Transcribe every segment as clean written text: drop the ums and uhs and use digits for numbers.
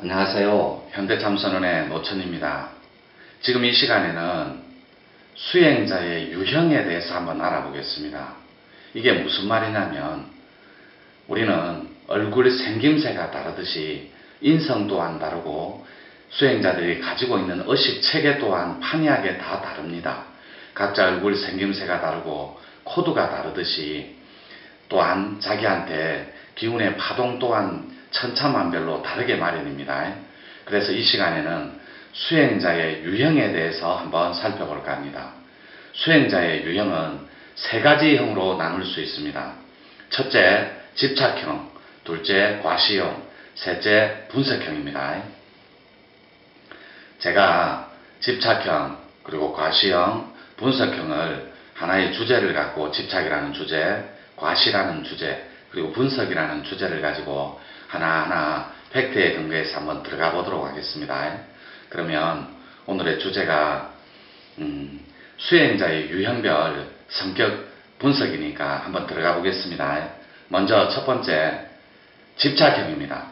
안녕하세요. 현대참선원의 노천입니다. 지금 이 시간에는 수행자의 유형에 대해서 한번 알아보겠습니다. 이게 무슨 말이냐면 우리는 얼굴 생김새가 다르듯이 인성 또한 다르고 수행자들이 가지고 있는 의식 체계 또한 판이하게 다 다릅니다. 각자 얼굴 생김새가 다르고 코드가 다르듯이 또한 자기한테 기운의 파동 또한 천차만별로 다르게 마련입니다. 그래서 이 시간에는 수행자의 유형에 대해서 한번 살펴볼까 합니다. 수행자의 유형은 세 가지형으로 나눌 수 있습니다. 첫째, 집착형, 둘째, 과시형, 셋째, 분석형입니다. 제가 집착형, 그리고 과시형, 분석형을 하나의 주제를 갖고 집착이라는 주제, 과시라는 주제, 그리고 분석이라는 주제를 가지고 하나하나 팩트에 근거해서 한번 들어가 보도록 하겠습니다. 그러면 오늘의 주제가 수행자의 유형별 성격 분석이니까 한번 들어가 보겠습니다. 먼저 첫 번째, 집착형입니다.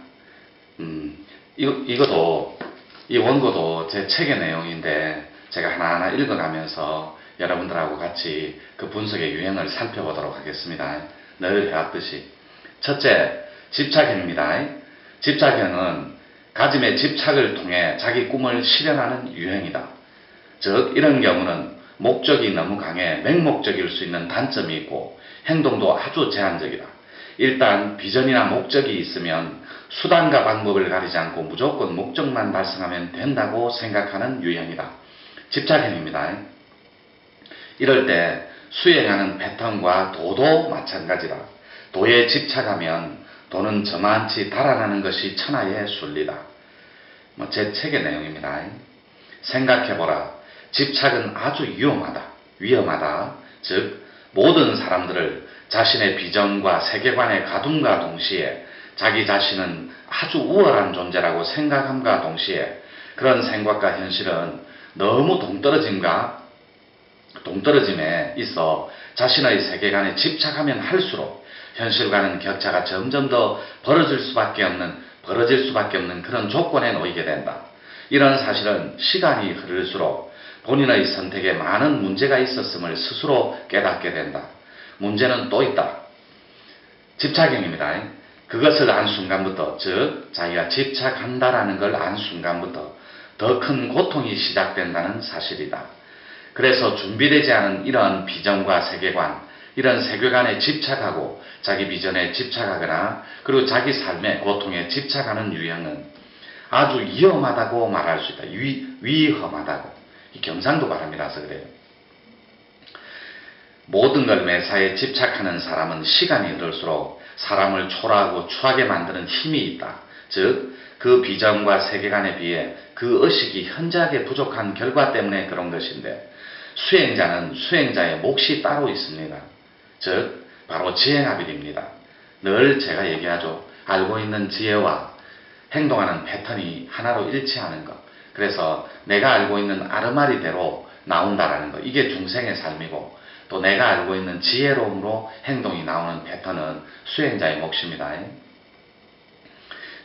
이 원고도 제 책의 내용인데 제가 하나하나 읽어가면서 여러분들하고 같이 그 분석의 유형을 살펴보도록 하겠습니다. 늘 해왔듯이. 첫째, 집착형입니다. 집착형은 가짐의 집착을 통해 자기 꿈을 실현하는 유형이다. 즉 이런 경우는 목적이 너무 강해 맹목적일 수 있는 단점이 있고 행동도 아주 제한적이다. 일단 비전이나 목적이 있으면 수단과 방법을 가리지 않고 무조건 목적만 달성하면 된다고 생각하는 유형이다. 집착형입니다. 이럴 때 수행하는 패턴과 도도 마찬가지다. 도에 집착하면 도는 저만치 달아나는 것이 천하의 순리다. 제 책의 내용입니다. 생각해보라. 집착은 아주 위험하다. 즉 모든 사람들을 자신의 비전과 세계관에 가둠과 동시에 자기 자신은 아주 우월한 존재라고 생각함과 동시에 그런 생각과 현실은 너무 동떨어짐에 있어 자신의 세계관에 집착하면 할수록 현실과는 격차가 점점 더 벌어질 수밖에 없는 그런 조건에 놓이게 된다. 이런 사실은 시간이 흐를수록 본인의 선택에 많은 문제가 있었음을 스스로 깨닫게 된다. 문제는 또 있다. 집착형입니다. 그것을 안 순간부터, 즉 자기가 집착한다라는 걸 안 순간부터 더 큰 고통이 시작된다는 사실이다. 그래서 준비되지 않은 이런 비전과 세계관, 이런 세계관에 집착하고 자기 비전에 집착하거나 그리고 자기 삶의 고통에 집착하는 유형은 아주 위험하다고 말할 수 있다. 위험하다고. 이 경상도 발음이라서 그래요. 모든 걸 매사에 집착하는 사람은 시간이 흐를수록 사람을 초라하고 추하게 만드는 힘이 있다. 즉 그 비전과 세계관에 비해 그 의식이 현저하게 부족한 결과 때문에 그런 것인데 수행자는 수행자의 몫이 따로 있습니다. 즉 바로 지행합일입니다. 늘 제가 얘기하죠. 알고 있는 지혜와 행동하는 패턴이 하나로 일치하는 것. 그래서 내가 알고 있는 아르마리대로 나온다라는 것. 이게 중생의 삶이고 또 내가 알고 있는 지혜로움으로 행동이 나오는 패턴은 수행자의 몫입니다.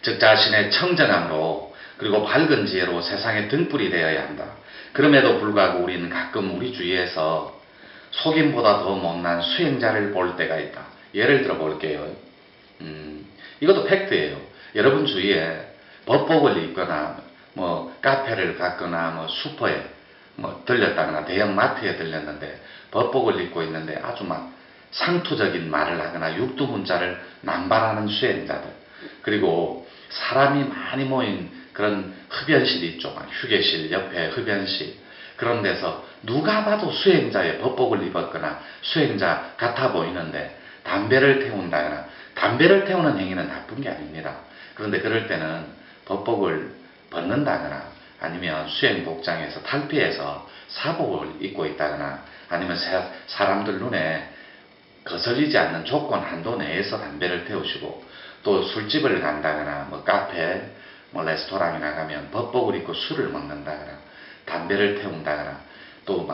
즉 자신의 청정함으로 그리고 밝은 지혜로 세상의 등불이 되어야 한다. 그럼에도 불구하고 우리는 가끔 우리 주위에서 속임보다 더 못난 수행자를 볼 때가 있다. 예를 들어 볼게요. 이것도 팩트예요. 여러분 주위에 법복을 입거나 카페를 갔거나 슈퍼에 들렸다거나 대형 마트에 들렸는데 법복을 입고 있는데 아주 상투적인 말을 하거나 육두문자를 남발하는 수행자들, 그리고 사람이 많이 모인 그런 흡연실이 있죠. 휴게실 옆에 흡연실, 그런 데서 누가 봐도 수행자의 법복을 입었거나 수행자 같아 보이는데 담배를 태운다거나, 담배를 태우는 행위는 나쁜 게 아닙니다. 그런데 그럴 때는 법복을 벗는다거나 아니면 수행복장에서 탈피해서 사복을 입고 있다거나 아니면 사람들 눈에 거슬리지 않는 조건 한도 내에서 담배를 태우시고, 또 술집을 간다거나 카페 레스토랑에 나가면 법복을 입고 술을 먹는다거나 담배를 태운다거나 또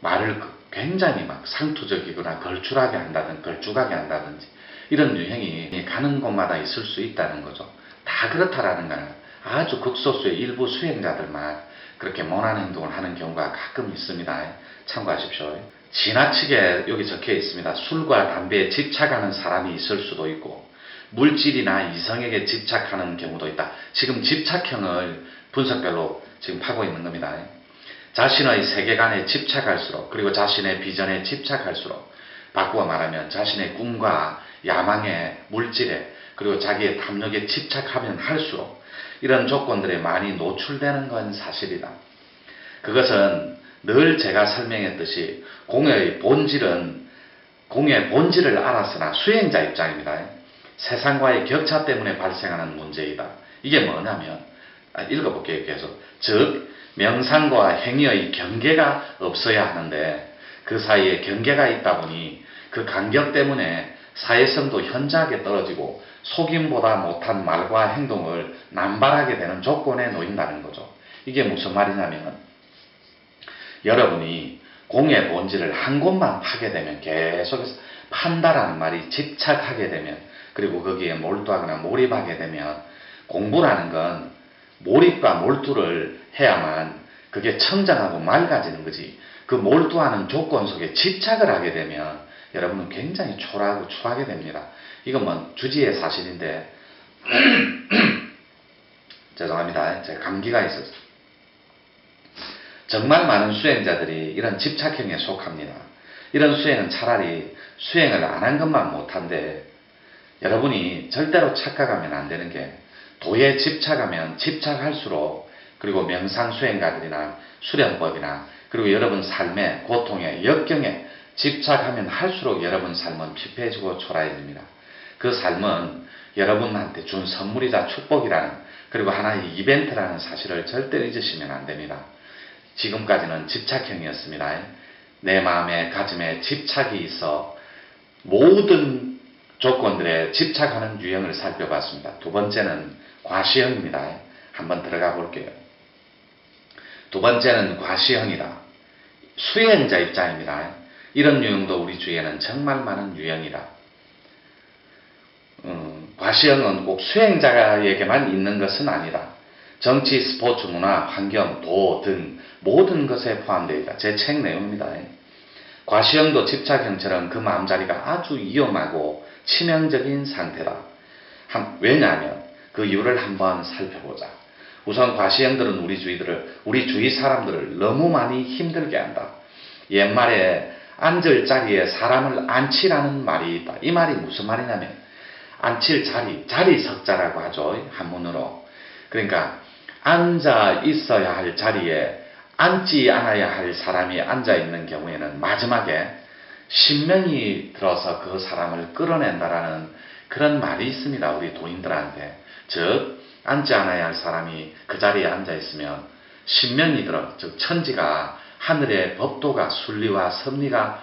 말을 굉장히 상투적이거나 걸쭉하게 한다든지 이런 유행이 가는 곳마다 있을 수 있다는 거죠. 다 그렇다라는 건 아주 극소수의 일부 수행자들만 그렇게 모난 행동을 하는 경우가 가끔 있습니다. 참고하십시오. 지나치게 여기 적혀 있습니다. 술과 담배에 집착하는 사람이 있을 수도 있고 물질이나 이성에게 집착하는 경우도 있다. 지금 집착형을 분석별로 지금 파고 있는 겁니다. 자신의 세계관에 집착할수록, 그리고 자신의 비전에 집착할수록, 바꾸어 말하면 자신의 꿈과 야망에, 물질에, 그리고 자기의 탐욕에 집착하면 할수록 이런 조건들에 많이 노출되는 건 사실이다. 그것은 늘 제가 설명했듯이 공의 본질을 알았으나 수행자 입장입니다. 세상과의 격차 때문에 발생하는 문제이다. 이게 뭐냐면, 읽어볼게요. 계속. 즉 명상과 행위의 경계가 없어야 하는데 그 사이에 경계가 있다 보니 그 간격 때문에 사회성도 현저하게 떨어지고 속임보다 못한 말과 행동을 남발하게 되는 조건에 놓인다는 거죠. 이게 무슨 말이냐면, 여러분이 공의 본질을 한 곳만 파게 되면, 계속해서 판다라는 말이 집착하게 되면, 그리고 거기에 몰두하거나 몰입하게 되면, 공부라는 건 몰입과 몰두를 해야만 그게 청정하고 맑아지는 거지. 그 몰두하는 조건 속에 집착을 하게 되면 여러분은 굉장히 초라하고 추하게 됩니다. 이건 뭐 주지의 사실인데 죄송합니다. 제가 감기가 있어서. 정말 많은 수행자들이 이런 집착형에 속합니다. 이런 수행은 차라리 수행을 안 한 것만 못한데, 여러분이 절대로 착각하면 안 되는 게, 도에 집착하면 집착할수록, 그리고 명상 수행가들이나 수련법이나, 그리고 여러분 삶의 고통에, 역경에 집착하면 할수록 여러분 삶은 피폐해지고 초라해집니다. 그 삶은 여러분한테 준 선물이자 축복이라는, 그리고 하나의 이벤트라는 사실을 절대 잊으시면 안 됩니다. 지금까지는 집착형이었습니다. 내 마음에, 가슴에 집착이 있어 모든 조건들에 집착하는 유형을 살펴봤습니다. 두 번째는 과시형입니다. 한번 들어가 볼게요. 두 번째는 과시형이다. 수행자 입장입니다. 이런 유형도 우리 주위에는 정말 많은 유형이다. 과시형은 꼭 수행자에게만 있는 것은 아니다. 정치, 스포츠, 문화, 환경, 도 등 모든 것에 포함되어 있다. 제 책 내용입니다. 과시형도 집착형처럼 그 마음자리가 아주 위험하고 치명적인 상태다. 왜냐하면 그 이유를 한번 살펴보자. 우선 과시형들은 우리 주위 사람들을 너무 많이 힘들게 한다. 옛말에 앉을 자리에 사람을 앉히라는 말이 있다. 이 말이 무슨 말이냐면, 앉힐 자리 석자라고 하죠. 한문으로. 그러니까 앉아 있어야 할 자리에 앉지 않아야 할 사람이 앉아 있는 경우에는 마지막에 신명이 들어서 그 사람을 끌어낸다라는 그런 말이 있습니다. 우리 도인들한테. 즉 앉지 않아야 할 사람이 그 자리에 앉아 있으면 신명이 들어, 즉 천지가, 하늘의 법도가, 순리와 섭리가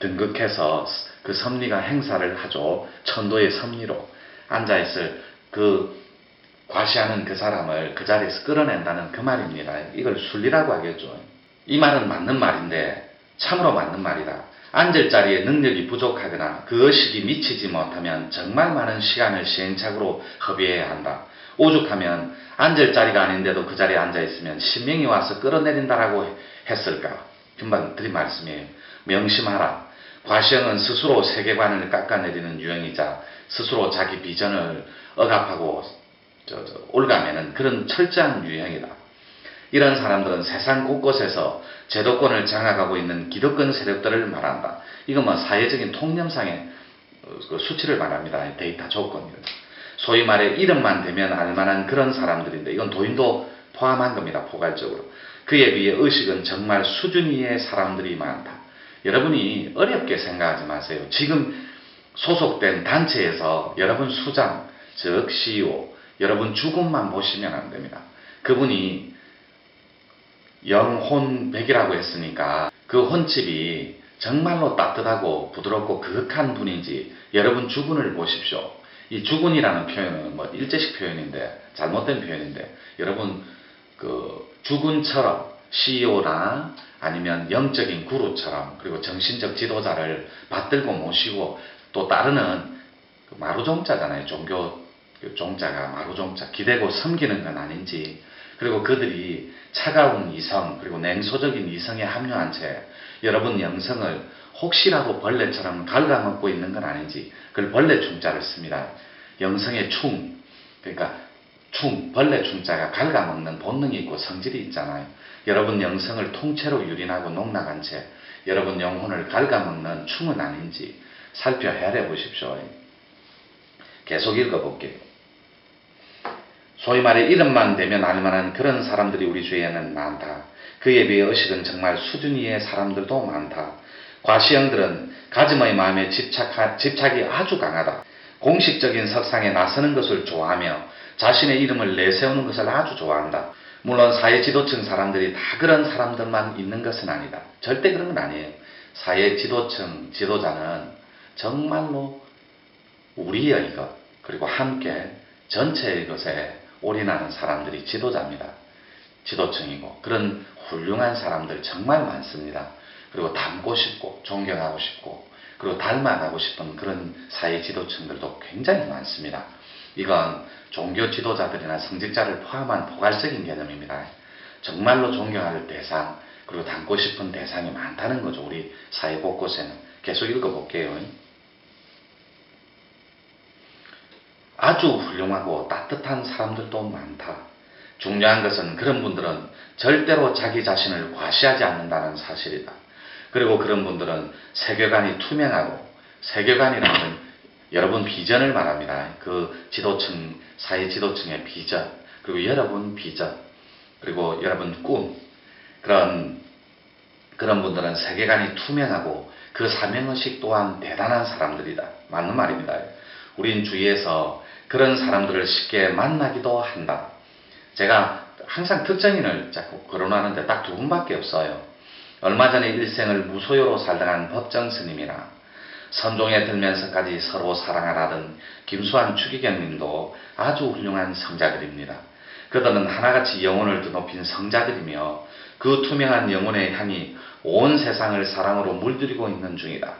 등극해서 그 섭리가 행사를 하죠. 천도의 섭리로 앉아있을 그 과시하는 그 사람을 그 자리에서 끌어낸다는 그 말입니다. 이걸 순리라고 하겠죠. 이 말은 맞는 말인데 참으로 맞는 말이다. 앉을 자리에 능력이 부족하거나 그 의식이 미치지 못하면 정말 많은 시간을 시행착오로 허비해야 한다. 오죽하면 앉을 자리가 아닌데도 그 자리에 앉아있으면 신명이 와서 끌어내린다라고 했을까. 금방 드린 말씀이에요. 명심하라. 과시형은 스스로 세계관을 깎아내리는 유형이자 스스로 자기 비전을 억압하고 올가매는 그런 철저한 유형이다. 이런 사람들은 세상 곳곳에서 제도권을 장악하고 있는 기득권 세력들을 말한다. 이건 뭐 사회적인 통념상의 수치를 말합니다. 데이터 조건이다. 소위 말해 이름만 대면 알만한 그런 사람들인데, 이건 도인도 포함한 겁니다. 포괄적으로. 그에 비해 의식은 정말 수준 이의 사람들이 많다. 여러분이 어렵게 생각하지 마세요. 지금 소속된 단체에서 여러분 수장, 즉 CEO, 여러분 주군만 보시면 안 됩니다. 그분이 영혼백이라고 했으니까 그 혼집이 정말로 따뜻하고 부드럽고 그윽한 분인지 여러분 주군을 보십시오. 이 주군이라는 표현은 뭐 일제식 표현인데, 잘못된 표현인데, 여러분 그 주군처럼 CEO나 아니면 영적인 구루처럼, 그리고 정신적 지도자를 받들고 모시고 또 따르는 그 마루종자잖아요. 종교 종자가 마루종자 기대고 섬기는 건 아닌지, 그리고 그들이 차가운 이성 그리고 냉소적인 이성에 합류한 채 여러분 영성을 혹시라도 벌레처럼 갉아먹고 있는 건 아닌지, 그걸 벌레 충자를 씁니다. 영성의 충, 그러니까 벌레 충자가 갉아먹는 본능이 있고 성질이 있잖아요. 여러분 영성을 통째로 유린하고 농락한 채 여러분 영혼을 갉아먹는 충은 아닌지 살펴 헤아려 보십시오. 계속 읽어볼게요. 소위 말해 이름만 대면 알만한 그런 사람들이 우리 주위에는 많다. 그에 비해 의식은 정말 수준 이의 사람들도 많다. 과시형들은 가짐의 마음에 집착이 아주 강하다. 공식적인 석상에 나서는 것을 좋아하며 자신의 이름을 내세우는 것을 아주 좋아한다. 물론 사회 지도층 사람들이 다 그런 사람들만 있는 것은 아니다. 절대 그런 건 아니에요. 사회 지도층 지도자는 정말로 우리의 것 그리고 함께 전체의 것에 올인하는 사람들이 지도자입니다. 지도층이고 그런 훌륭한 사람들 정말 많습니다. 그리고 닮고 싶고 존경하고 싶고 그리고 닮아가고 싶은 그런 사회 지도층들도 굉장히 많습니다. 이건 종교 지도자들이나 성직자를 포함한 포괄적인 개념입니다. 정말로 존경할 대상 그리고 닮고 싶은 대상이 많다는 거죠. 우리 사회 곳곳에는. 계속 읽어볼게요. 아주 훌륭하고 따뜻한 사람들도 많다. 중요한 것은 그런 분들은 절대로 자기 자신을 과시하지 않는다는 사실이다. 그리고 그런 분들은 세계관이 투명하고, 세계관이라는 건 여러분 비전을 말합니다. 그 지도층, 사회 지도층의 비전, 그리고 여러분 비전, 그리고 여러분 꿈, 그런 분들은 세계관이 투명하고 그 사명의식 또한 대단한 사람들이다. 맞는 말입니다. 우린 주위에서 그런 사람들을 쉽게 만나기도 한다. 제가 항상 특정인을 자꾸 거론하는데 딱 두 분밖에 없어요. 얼마 전에 일생을 무소유로 살다간 법정 스님이나 선종에 들면서까지 서로 사랑하라던 김수환 추기경님도 아주 훌륭한 성자들입니다. 그들은 하나같이 영혼을 드높인 성자들이며 그 투명한 영혼의 향이 온 세상을 사랑으로 물들이고 있는 중이다.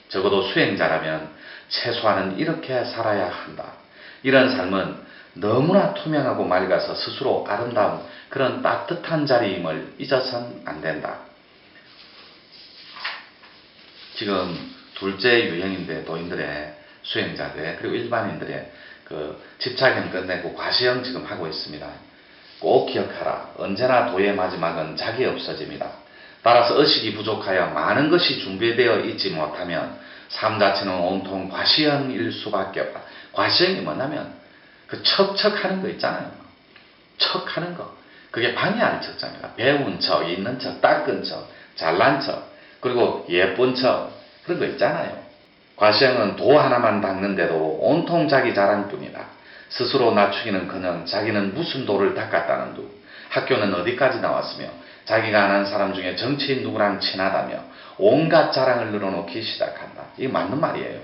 적어도 수행자라면 최소한은 이렇게 살아야 한다. 이런 삶은 너무나 투명하고 맑아서 스스로 아름다운 그런 따뜻한 자리임을 잊어선 안 된다. 지금 둘째 유형인데 도인들의 수행자들 그리고 일반인들의 그 집착형 끝내고 과시형 지금 하고 있습니다. 꼭 기억하라. 언제나 도의 마지막은 자기 없어집니다. 따라서 의식이 부족하여 많은 것이 준비되어 있지 못하면 삶 자체는 온통 과시형일 수밖에 없다. 과시형이 뭐냐면 그 척척하는 거 있잖아요. 척하는 거. 그게 방해하는 척자입니다. 배운 척, 있는 척, 닦은 척, 잘난 척, 그리고 예쁜 척 그런 거 있잖아요. 과시형은 도 하나만 닦는데도 온통 자기 자랑뿐이다. 스스로 낮추기는커녕 자기는 무슨 도를 닦았다는 둥, 학교는 어디까지 나왔으며 자기가 아는 사람 중에 정치인 누구랑 친하다며 온갖 자랑을 늘어놓기 시작한다. 이게 맞는 말이에요.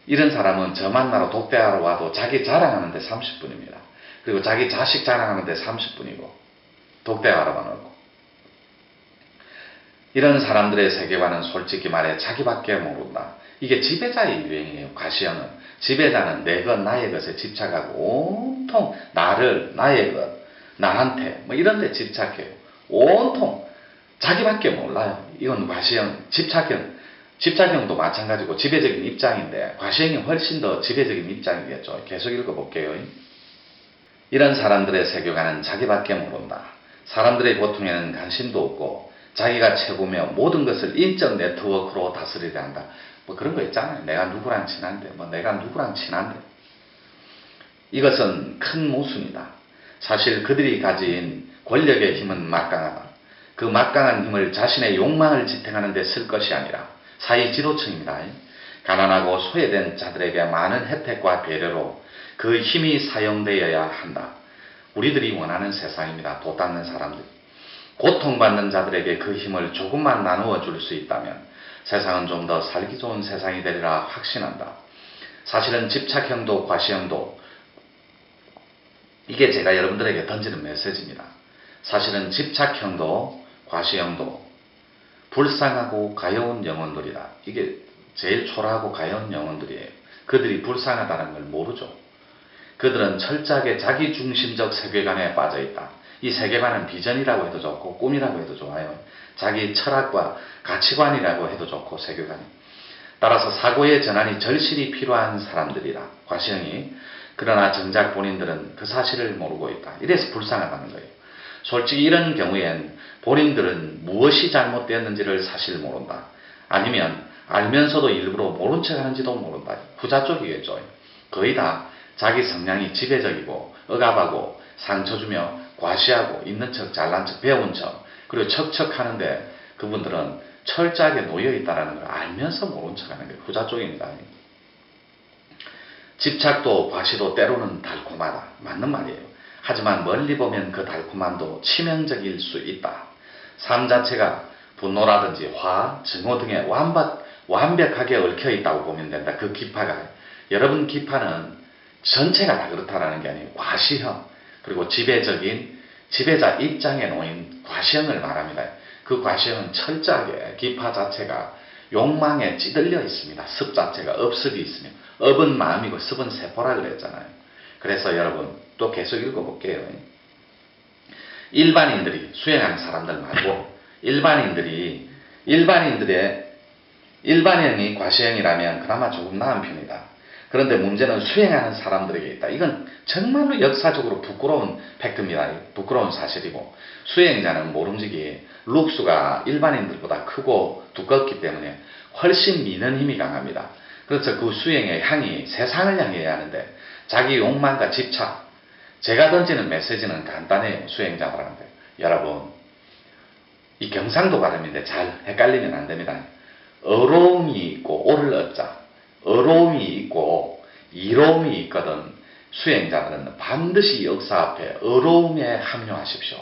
이런 사람은 저 만나러 독대하러 와도 자기 자랑하는데 30분입니다. 그리고 자기 자식 자랑하는데 30분이고 독대하러만 오고. 이런 사람들의 세계관은 솔직히 말해 자기밖에 모른다. 이게 지배자의 유행이에요. 과시형은. 지배자는 내 것, 나의 것에 집착하고 온통 나를, 나의 것, 나한테 뭐 이런 데 집착해요. 온통 자기밖에 몰라요. 이건 과시형, 집착형도 마찬가지고 지배적인 입장인데 과시형이 훨씬 더 지배적인 입장이겠죠. 계속 읽어볼게요. 이런 사람들의 세계관은 자기밖에 모른다. 사람들의 고통에는 관심도 없고 자기가 최고며 모든 것을 인적 네트워크로 다스리려 한다. 뭐 그런 거 있잖아요. 내가 누구랑 친한데, 이것은 큰 모순이다. 사실 그들이 가진 권력의 힘은 막강하다. 그 막강한 힘을 자신의 욕망을 지탱하는 데 쓸 것이 아니라 사회 지도층입니다. 가난하고 소외된 자들에게 많은 혜택과 배려로 그 힘이 사용되어야 한다. 우리들이 원하는 세상입니다. 도 닦는 사람들. 고통받는 자들에게 그 힘을 조금만 나누어 줄 수 있다면 세상은 좀 더 살기 좋은 세상이 되리라 확신한다. 사실은 집착형도 과시형도 이게 제가 여러분들에게 던지는 메시지입니다. 사실은 집착형도 과시형도 불쌍하고 가여운 영혼들이다. 이게 제일 초라하고 가여운 영혼들이에요. 그들이 불쌍하다는 걸 모르죠. 그들은 철저하게 자기중심적 세계관에 빠져있다. 이 세계관은 비전이라고 해도 좋고 꿈이라고 해도 좋아요. 자기 철학과 가치관이라고 해도 좋고 세계관이. 따라서 사고의 전환이 절실히 필요한 사람들이라 과시형이. 그러나 정작 본인들은 그 사실을 모르고 있다. 이래서 불쌍하다는 거예요. 솔직히 이런 경우엔 본인들은 무엇이 잘못되었는지를 사실 모른다. 아니면 알면서도 일부러 모른 척 하는지도 모른다. 후자 쪽이겠죠. 거의 다 자기 성향이 지배적이고 억압하고 상처 주며 과시하고 있는 척 잘난 척 배운 척 그리고 척척하는데 그분들은 철저하게 놓여있다는 걸 알면서 모른 척하는 게 후자 쪽입니다. 집착도 과시도 때로는 달콤하다. 맞는 말이에요. 하지만 멀리 보면 그 달콤함도 치명적일 수 있다. 삶 자체가 분노라든지 화, 증오 등에 완벽하게 얽혀있다고 보면 된다. 그 기파가. 여러분 기파는 전체가 다 그렇다라는 게 아니에요. 과시형 그리고 지배자 입장에 놓인 과시형을 말합니다. 그 과시형은 철저하게 기파 자체가 욕망에 찌들려 있습니다. 습 자체가 업습이 있으며 업은 마음이고 습은 세포라 그랬잖아요. 그래서 여러분 또 계속 읽어볼게요. 일반인들이 수행하는 사람들 말고 일반인이 과시형이라면 그나마 조금 나은 편이다. 그런데 문제는 수행하는 사람들에게 있다. 이건 정말로 역사적으로 부끄러운 팩트입니다. 부끄러운 사실이고 수행자는 모름지기 룩수가 일반인들보다 크고 두껍기 때문에 훨씬 미는 힘이 강합니다. 그래서 그 수행의 향이 세상을 향해야 하는데 자기 욕망과 집착 제가 던지는 메시지는 간단해요. 수행자들한테. 여러분 이 경상도 발음인데 잘 헷갈리면 안 됩니다. 어로움이 있고 오를 얻자 어로움이 있고 이로움이 있거든. 수행자들은 반드시 역사 앞에 어로움에 합류하십시오.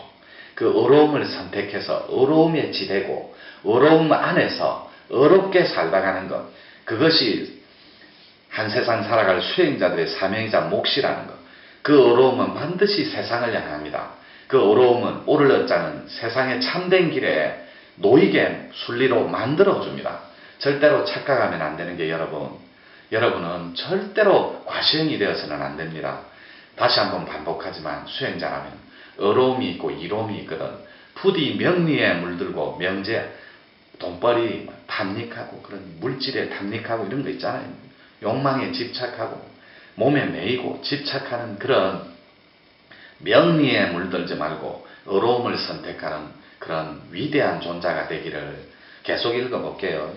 그 어로움을 선택해서 어로움에 지대고 어로움 안에서 어렵게 살다가는 것 그것이 한 세상 살아갈 수행자들의 사명이자 몫이라는 것. 그 어려움은 반드시 세상을 향합니다. 그 어려움은 오를 얻자는 세상의 참된 길에 놓이게 순리로 만들어줍니다. 절대로 착각하면 안 되는 게 여러분은 절대로 과시형이 되어서는 안 됩니다. 다시 한번 반복하지만 수행자라면 어려움이 있고 이로움이 있거든. 부디 명리에 물들고 명제, 돈벌이 탐닉하고 그런 물질에 탐닉하고 이런 거 있잖아요. 욕망에 집착하고 몸에 매이고 집착하는 그런 명리에 물들지 말고 어려움을 선택하는 그런 위대한 존재가 되기를 계속 읽어볼게요.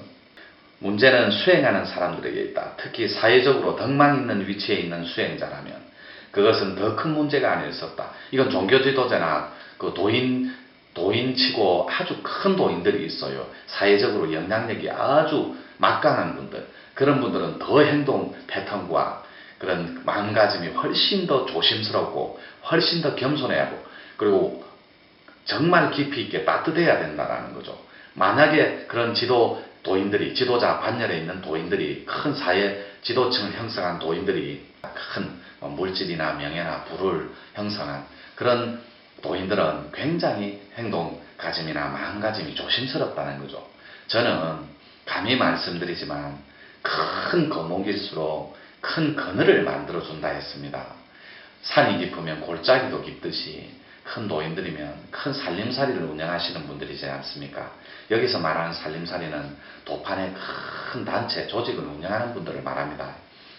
문제는 수행하는 사람들에게 있다. 특히 사회적으로 덕망 있는 위치에 있는 수행자라면 그것은 더 큰 문제가 아닐 수 없다. 이건 종교 지도자나 그 도인치고 아주 큰 도인들이 있어요. 사회적으로 영향력이 아주 막강한 분들. 그런 분들은 더 행동 패턴과 그런 마음가짐이 훨씬 더 조심스럽고 훨씬 더 겸손해야 하고 그리고 정말 깊이 있게 따뜻해야 된다는 거죠. 만약에 그런 지도자 반열에 있는 도인들이 큰 사회 지도층을 형성한 도인들이 큰 물질이나 명예나 부를 형성한 그런 도인들은 굉장히 행동가짐이나 마음가짐이 조심스럽다는 거죠. 저는 감히 말씀드리지만 큰 거목일수록 큰 그늘을 만들어준다 했습니다. 산이 깊으면 골짜기도 깊듯이 큰 도인들이면 큰 살림살이를 운영하시는 분들이지 않습니까? 여기서 말하는 살림살이는 도판의 큰 단체, 조직을 운영하는 분들을 말합니다.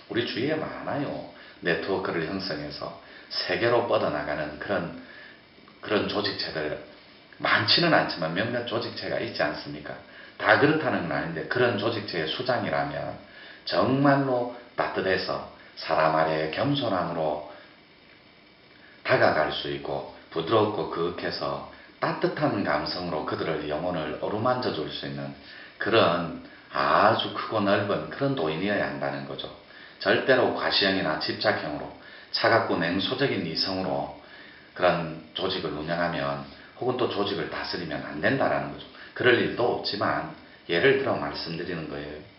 우리 주위에 많아요. 네트워크를 형성해서 세계로 뻗어나가는 그런 조직체들 많지는 않지만 몇몇 조직체가 있지 않습니까? 다 그렇다는 건 아닌데 그런 조직체의 수장이라면 정말로 따뜻해서 사람 아래에 겸손함으로 다가갈 수 있고 부드럽고 그윽해서 따뜻한 감성으로 그들의 영혼을 어루만져 줄 수 있는 그런 아주 크고 넓은 그런 도인이어야 한다는 거죠. 절대로 과시형이나 집착형으로 차갑고 냉소적인 이성으로 그런 조직을 운영하면 혹은 또 조직을 다스리면 안 된다는 거죠. 그럴 일도 없지만 예를 들어 말씀드리는 거예요.